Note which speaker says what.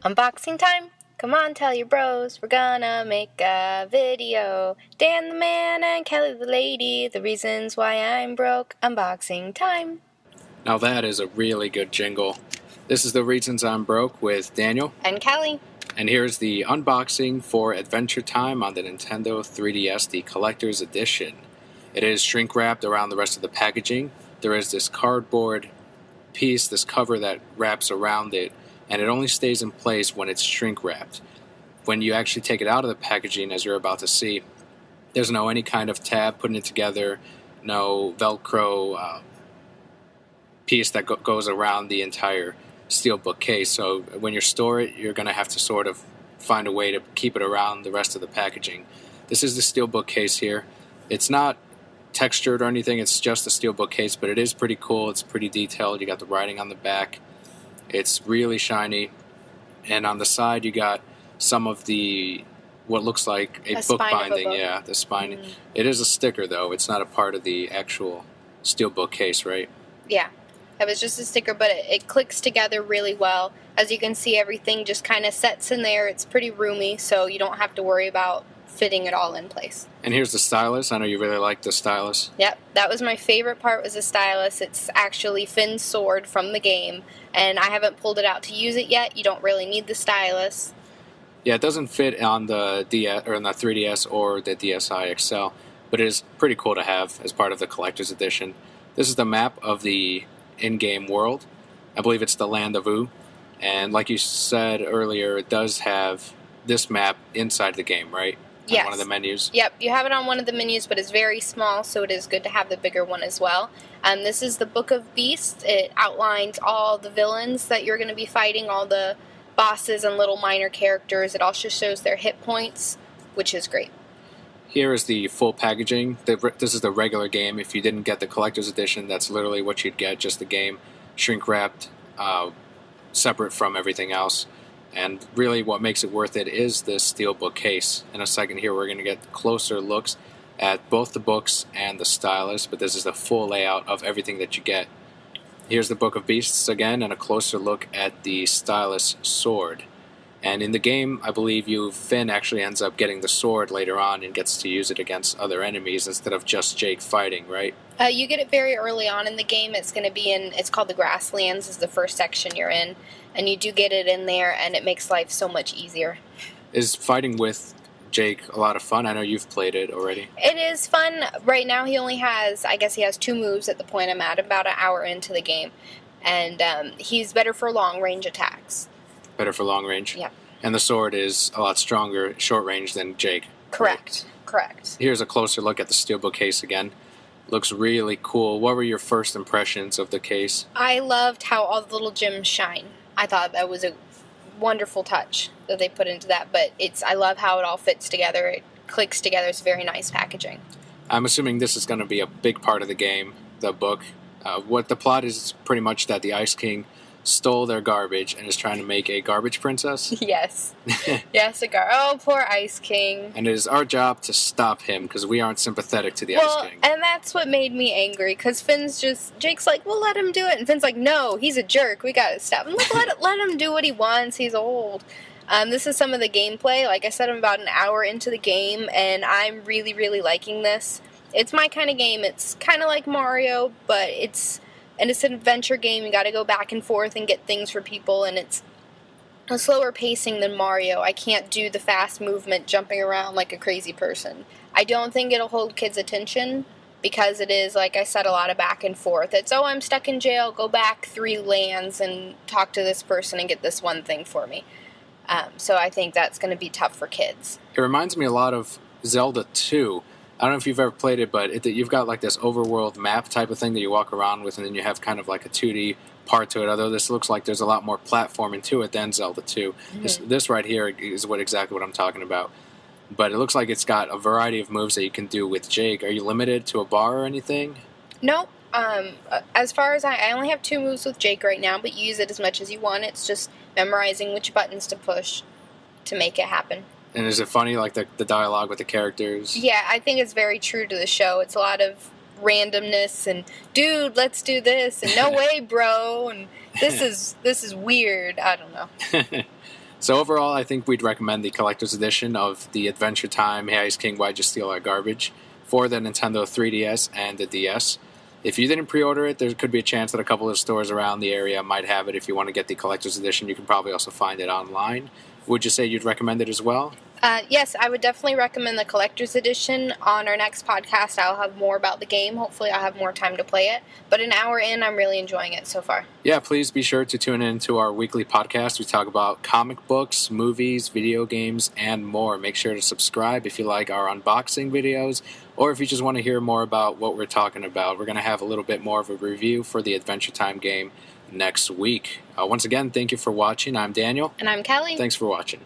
Speaker 1: Unboxing time? Come on, tell your bros, we're gonna make a video. Dan the man and Kelly the lady, the reasons why I'm broke. Unboxing time.
Speaker 2: Now that is a really good jingle. This is The Reasons I'm Broke with Daniel.
Speaker 1: And Kelly.
Speaker 2: And here's the unboxing for Adventure Time on the Nintendo 3DS, the Collector's Edition. It is shrink wrapped around the rest of the packaging. There is this cardboard piece, this cover that wraps around it, and it only stays in place when it's shrink wrapped. When you actually take it out of the packaging, as you're about to see, there's no any kind of tab putting it together, no Velcro piece that goes around the entire steelbook case. So when you store it, you're going to have to sort of find a way to keep it around the rest of the packaging. This is the steelbook case here. It's not textured or anything, it's just a steelbook case, but it is pretty cool. It's pretty detailed. You got the writing on the back. It's really shiny. And on the side, you got some of the, what looks like a book binding. Yeah, the spine. It is a sticker, though. It's not a part of the actual steelbook case, right?
Speaker 1: Yeah. It was just a sticker, but it clicks together really well. As you can see, everything just kind of sets in there. It's pretty roomy, so you don't have to worry about fitting it all in place.
Speaker 2: And here's the stylus. I know you really like the stylus.
Speaker 1: Yep, that was my favorite part, was the stylus. It's actually Finn's sword from the game, and I haven't pulled it out to use it yet. You don't really need the stylus.
Speaker 2: Yeah, it doesn't fit on the DS or on the 3DS or the DSi XL, but it is pretty cool to have as part of the collector's edition. This is the map of the in-game world. I believe it's the Land of Oo, and like you said earlier, it does have this map inside the game, right?
Speaker 1: Yes.
Speaker 2: On one of the menus.
Speaker 1: Yep, you have it on one of the menus, but it's very small, so it is good to have the bigger one as well. This is the Book of Beasts. It outlines all the villains that you're going to be fighting, all the bosses and little minor characters. It also shows their hit points, which is great.
Speaker 2: Here is the full packaging. This is the regular game. If you didn't get the collector's edition, that's literally what you'd get, just the game, shrink wrapped, separate from everything else. And really what makes it worth it is this steelbook case. In a second here, we're going to get closer looks at both the books and the stylus, but this is the full layout of everything that you get. Here's the Book of Beasts again, and a closer look at the stylus sword. And in the game, I believe Finn actually ends up getting the sword later on and gets to use it against other enemies instead of just Jake fighting, right?
Speaker 1: You get it very early on in the game. It's going to be it's called the Grasslands, is the first section you're in. And you do get it in there, and it makes life so much easier.
Speaker 2: Is fighting with Jake a lot of fun? I know you've played it already.
Speaker 1: It is fun. Right now he only has, I guess he has 2 moves at the point I'm at, about an hour into the game. And he's better for long-range attacks.
Speaker 2: Better for long range?
Speaker 1: Yeah.
Speaker 2: And the sword is a lot stronger short range than Jake.
Speaker 1: Correct.
Speaker 2: Right?
Speaker 1: Correct.
Speaker 2: Here's a closer look at the steelbook case again. Looks really cool. What were your first impressions of the case?
Speaker 1: I loved how all the little gems shine. I thought that was a wonderful touch that they put into that, but I love how it all fits together. It clicks together. It's very nice packaging.
Speaker 2: I'm assuming this is going to be a big part of the game, the book. What the plot is pretty much that the Ice King stole their garbage and is trying to make a garbage princess.
Speaker 1: Yes. Yes, oh, poor Ice King.
Speaker 2: And it is our job to stop him because we aren't sympathetic to the Ice King.
Speaker 1: And that's what made me angry, because Jake's like, well, let him do it. And Finn's like, no, he's a jerk. We gotta stop him. Like, let him do what he wants. He's old. This is some of the gameplay. Like I said, I'm about an hour into the game, and I'm really, really liking this. It's my kind of game. It's kind of like Mario, but it's an adventure game. You got to go back and forth and get things for people, and it's a slower pacing than Mario. I can't do the fast movement jumping around like a crazy person. I don't think it'll hold kids' attention because it is, like I said, a lot of back and forth. It's, oh, I'm stuck in jail, go back 3 lands and talk to this person and get this one thing for me. So I think that's going to be tough for kids.
Speaker 2: It reminds me a lot of Zelda 2. I don't know if you've ever played it, but you've got like this overworld map type of thing that you walk around with, and then you have kind of like a 2D part to it, although this looks like there's a lot more platforming to it than Zelda 2. Mm-hmm. This right here is exactly what I'm talking about. But it looks like it's got a variety of moves that you can do with Jake. Are you limited to a bar or anything?
Speaker 1: Nope. As far as I only have 2 moves with Jake right now, but you use it as much as you want. It's just memorizing which buttons to push to make it happen.
Speaker 2: And is it funny, like the dialogue with the characters?
Speaker 1: Yeah, I think it's very true to the show. It's a lot of randomness and, dude, let's do this, and no way, bro, and this is weird. I don't know.
Speaker 2: So overall, I think we'd recommend the collector's edition of the Adventure Time Hey Ice King, Why'd You Steal Our Garbage for the Nintendo 3DS and the DS. If you didn't pre-order it, there could be a chance that a couple of stores around the area might have it. If you want to get the collector's edition, you can probably also find it online. Would you say you'd recommend it as well?
Speaker 1: Yes, I would definitely recommend the collector's edition. On our next podcast, I'll have more about the game. Hopefully, I'll have more time to play it. But an hour in, I'm really enjoying it so far.
Speaker 2: Yeah, please be sure to tune in to our weekly podcast. We talk about comic books, movies, video games, and more. Make sure to subscribe if you like our unboxing videos, or if you just want to hear more about what we're talking about. We're going to have a little bit more of a review for the Adventure Time game next week. Once again, thank you for watching. I'm Daniel.
Speaker 1: And I'm Kelli.
Speaker 2: Thanks for watching.